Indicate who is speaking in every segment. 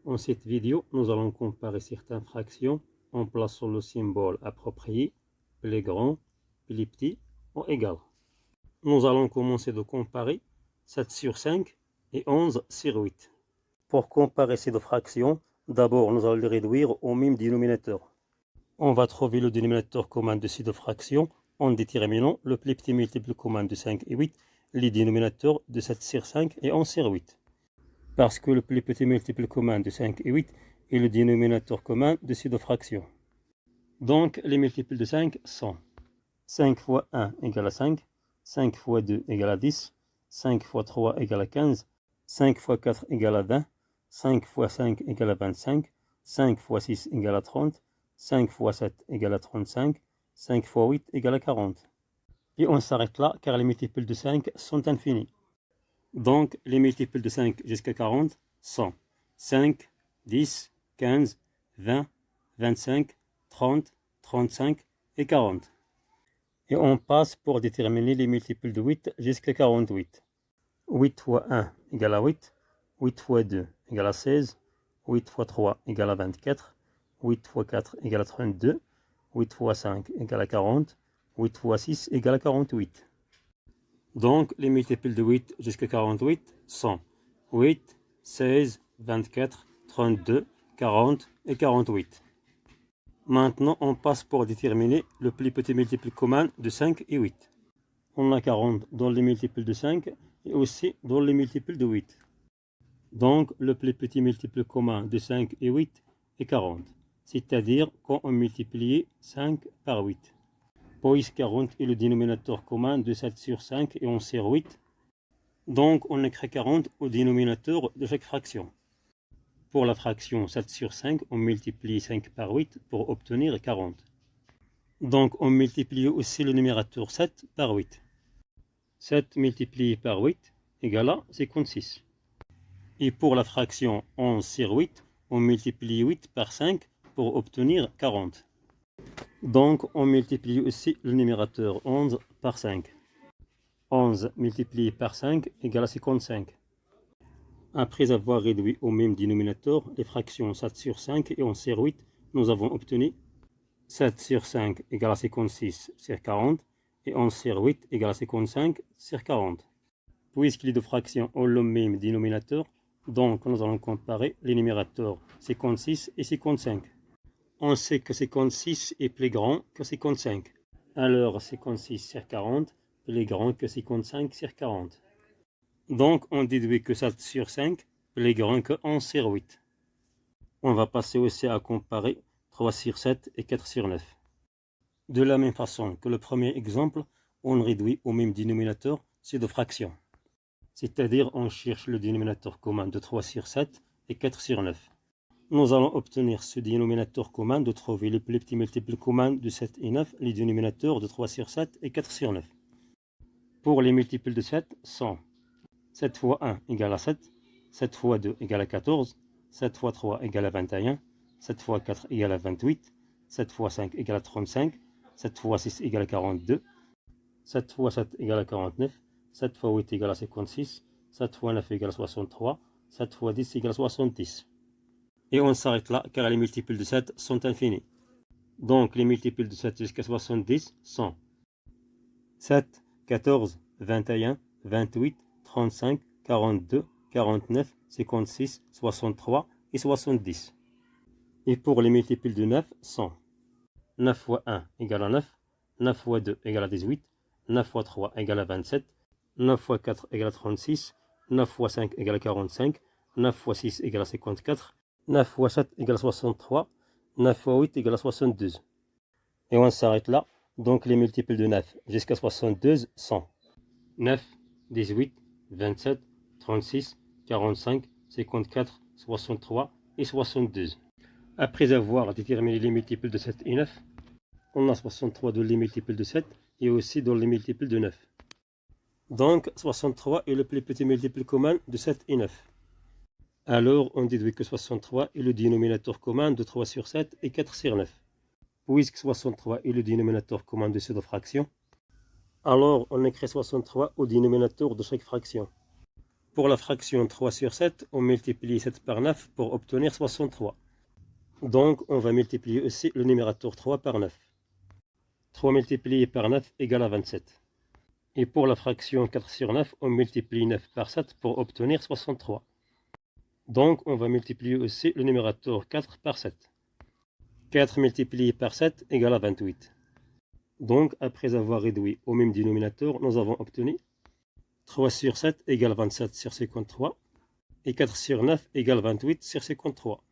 Speaker 1: En cette vidéo, nous allons comparer certaines fractions en plaçant le symbole approprié, plus grand, plus petit ou égal. Nous allons commencer de comparer 7 sur 5 et 11 sur 8. Pour comparer ces deux fractions, d'abord nous allons les réduire au même dénominateur. On va trouver le dénominateur commun de ces deux fractions en déterminant le plus petit multiple commun de 5 et 8, les dénominateurs de 7 sur 5 et 11 sur 8. Parce que le plus petit multiple commun de 5 et 8 est le dénominateur commun de ces deux fractions. Donc, les multiples de 5 sont 5 fois 1 égale à 5, 5 fois 2 égale à 10, 5 fois 3 égale à 15, 5 fois 4 égale à 20, 5 fois 5 égale à 25, 5 fois 6 égale à 30, 5 fois 7 égale à 35, 5 fois 8 égale à 40. Et on s'arrête là car les multiples de 5 sont infinis. Donc, les multiples de 5 jusqu'à 40 sont 5, 10, 15, 20, 25, 30, 35 et 40. Et on passe pour déterminer les multiples de 8 jusqu'à 48. 8 fois 1 égale à 8, 8 fois 2 égale à 16, 8 fois 3 égale à 24, 8 fois 4 égale à 32, 8 fois 5 égale à 40, 8 fois 6 égale à 48. Donc, les multiples de 8 jusqu'à 48 sont 8, 16, 24, 32, 40 et 48. Maintenant, on passe pour déterminer le plus petit multiple commun de 5 et 8. On a 40 dans les multiples de 5 et aussi dans les multiples de 8. Donc, le plus petit multiple commun de 5 et 8 est 40. C'est-à-dire qu'on multiplie 5 par 8. Puis 40 est le dénominateur commun de 7 sur 5 et 11 sur 8. Donc, on écrit 40 au dénominateur de chaque fraction. Pour la fraction 7 sur 5, on multiplie 5 par 8 pour obtenir 40. Donc, on multiplie aussi le numérateur 7 par 8. 7 multiplié par 8 égale à 56. Et pour la fraction 11 sur 8, on multiplie 8 par 5 pour obtenir 40. Donc, on multiplie aussi le numérateur 11 par 5. 11 multiplié par 5 égale à 55. Après avoir réduit au même dénominateur les fractions 7 sur 5 et 11 sur 8, nous avons obtenu 7 sur 5 égale à 56 sur 40 et 11 sur 8 égale à 55 sur 40. Puisque les deux fractions ont le même dénominateur, donc nous allons comparer les numérateurs 56 et 55. On sait que 56 est plus grand que 55. Alors 56 sur 40 est plus grand que 55 sur 40. Donc on déduit que 7 sur 5 est plus grand que 11 sur 8. On va passer aussi à comparer 3 sur 7 et 4 sur 9. De la même façon que le premier exemple, on réduit au même dénominateur ces deux fractions. C'est-à-dire on cherche le dénominateur commun de 3 sur 7 et 4 sur 9. Nous allons obtenir ce dénominateur commun de trouver le plus petit multiple commun de 7 et 9, les dénominateurs de 3 sur 7 et 4 sur 9. Pour les multiples de 7 sont 7 fois 1 égale à 7, 7 fois 2 égale à 14, 7 fois 3 égale à 21, 7 fois 4 égale à 28, 7 fois 5 égale à 35, 7 fois 6 égale à 42, 7 fois 7 égale à 49, 7 fois 8 égale à 56, 7 fois 9 égale à 63, 7 fois 10 égale à 70. Et on s'arrête là car les multiples de 7 sont infinis. Donc les multiples de 7 jusqu'à 70 sont 7, 14, 21, 28, 35, 42, 49, 56, 63 et 70. Et pour les multiples de 9 sont 9 fois 1 égale à 9, 9 fois 2 égale à 18, 9 fois 3 égale à 27, 9 fois 4 égale à 36, 9 fois 5 égale à 45, 9 fois 6 égale à 54, 9 fois 7 égale à 63, 9 fois 8 égale à 72. Et on s'arrête là. Donc les multiples de 9 jusqu'à 72 sont 9, 18, 27, 36, 45, 54, 63 et 72. Après avoir déterminé les multiples de 7 et 9, on a 63 dans les multiples de 7 et aussi dans les multiples de 9. Donc 63 est le plus petit multiple commun de 7 et 9. Alors on déduit que 63 est le dénominateur commun de 3 sur 7 et 4 sur 9. Puisque 63 est le dénominateur commun de ces deux fractions, alors on écrit 63 au dénominateur de chaque fraction. Pour la fraction 3 sur 7, on multiplie 7 par 9 pour obtenir 63. Donc, on va multiplier aussi le numérateur 3 par 9. 3 multiplié par 9 égale à 27. Et pour la fraction 4 sur 9, on multiplie 9 par 7 pour obtenir 63. Donc, on va multiplier aussi le numérateur 4 par 7. 4 multiplié par 7 égale à 28. Donc, après avoir réduit au même dénominateur, nous avons obtenu 3 sur 7 égale 27 sur 53. Et 4 sur 9 égale 28 sur 53.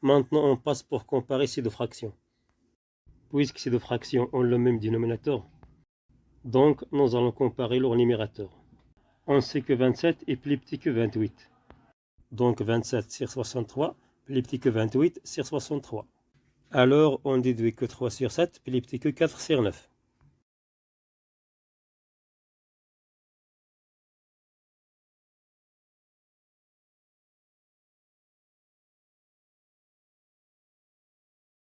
Speaker 1: Maintenant, on passe pour comparer ces deux fractions. Puisque ces deux fractions ont le même dénominateur, donc nous allons comparer leur numérateur. On sait que 27 est plus petit que 28. Donc 27 sur 63 plus petit que 28 sur 63. Alors on déduit que 3 sur 7 plus petit que 4 sur 9.